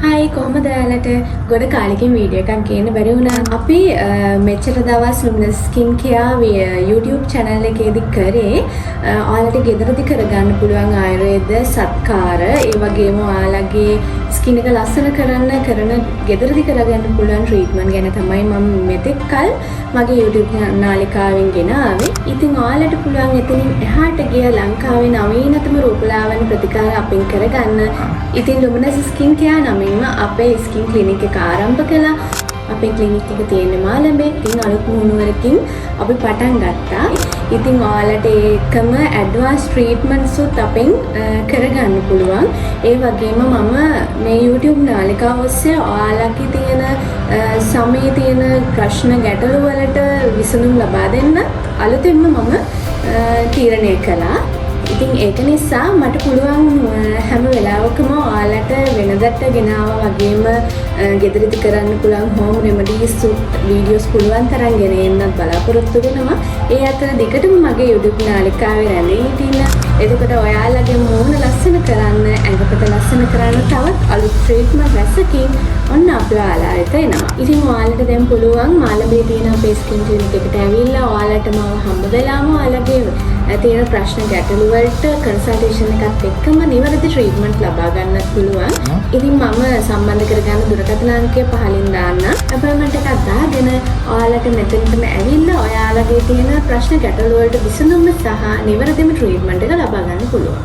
හයි කොහොමද ඔයාලට ගොඩ කාලෙකින් වීඩියෝ එකක් ගේන්න බැරි වුණා. අපි මෙච්චර දවස් luminous skin care YouTube channel එකේදී කරේ ඔයාලට ගෙදරදී කරගන්න පුළුවන් ආයුර්වේද සත්කාර ඒ වගේම ඔයාලගේ ස්කින් එක ලස්සන කරන ගෙදරදී කරගන්න පුළුවන් ට්‍රීට්මන්ට් ගැන තමයි මම මෙතෙක් කල් මගේ YouTube නාලිකාවෙන් ගෙන ආවේ. ඉතින් ඔයාලට පුළුවන් එතනින් එහාට ගිය ලංකාවේ නවීනතම රූපලාවන්‍ය ප්‍රතිකාර අපින් කරගන්න. ඉතින් ලුමිනස් ස්කින් කෙයාර් නමින්ම අපේ ස්කින් ක්ලිනික් එක ආරම්භ කළා. අපේ ක්ලිනික් එක තියෙන්නේ මාළඹේ. ඉතින් අලුත් මුහුණුවරකින් අපි පටන් ගත්තා. ඉතින් ඔයාලට ඒකම ඇඩ්වාන්ස් ට්‍රීට්මන්ට්ස් උත් අපෙන් කරගන්න පුළුවන්. ඒ වගේම මම මේ YouTube නාලිකාව ඔස්සේ ඔයාලගේ තියෙන සමයේ තියෙන ප්‍රශ්න ගැටලු වලට විසඳුම් ලබා දෙන්න අලුතෙන්ම මම තීරණය කළා. ඉතින් ඒක නිසා මට පුළුවන් හැම වෙලාවකම ඔයාලට වෙනදට ගෙනාවා වගේම ගෙදරදී කරන්න පුළුවන් හෝම් රෙමඩීස් වීඩියෝස් පුළුවන් තරම් ගෙන එන්නත් බලාපොරොත්තු වෙනවා. ඒ අතර දිගටම මගේ YouTube නාලිකාවේ රැඳී හිටින්න. එතකොට ඔයාලගේ මූණ ලස්සන කරන්න, ඇඟපත ලස්සන කරන්න තවත් අලුත් ට්‍රීට්මන්ට් රැසකින් ඔන්න අපි ඔයාලා වෙත එනවා. ඉතින් ඔයාලට දැන් පුළුවන් මාළඹේ තියෙන අපේ ස්කින් ක්ලිනික් එකට ඇවිල්ලා ඔයාලට මම හම්බ වෙලාම ඔයාලගේ තියෙන ප්‍රශ්න ගැටලු වලට කන්සල්ටේෂන් එකත් එක්කම නිවැරදි ට්‍රීට්මන්ට් ලබා ගන්නත් පුළුවන්. ඉතින් මම සම්බන්ධ කරගන්න දුරකථන අංකය පහලින් දාන්න. අපොයින්ට්මන්ට් එකක් දාගෙන ඔයාලට මෙතනටම ඇවිල්ලා ඔයාලගේ තියෙන ප්‍රශ්න ගැටලු වලට විසඳුම සහ නිවැරදිම ට්‍රීට්මන්ට් එක ලබා ගන්න පුළුවන්.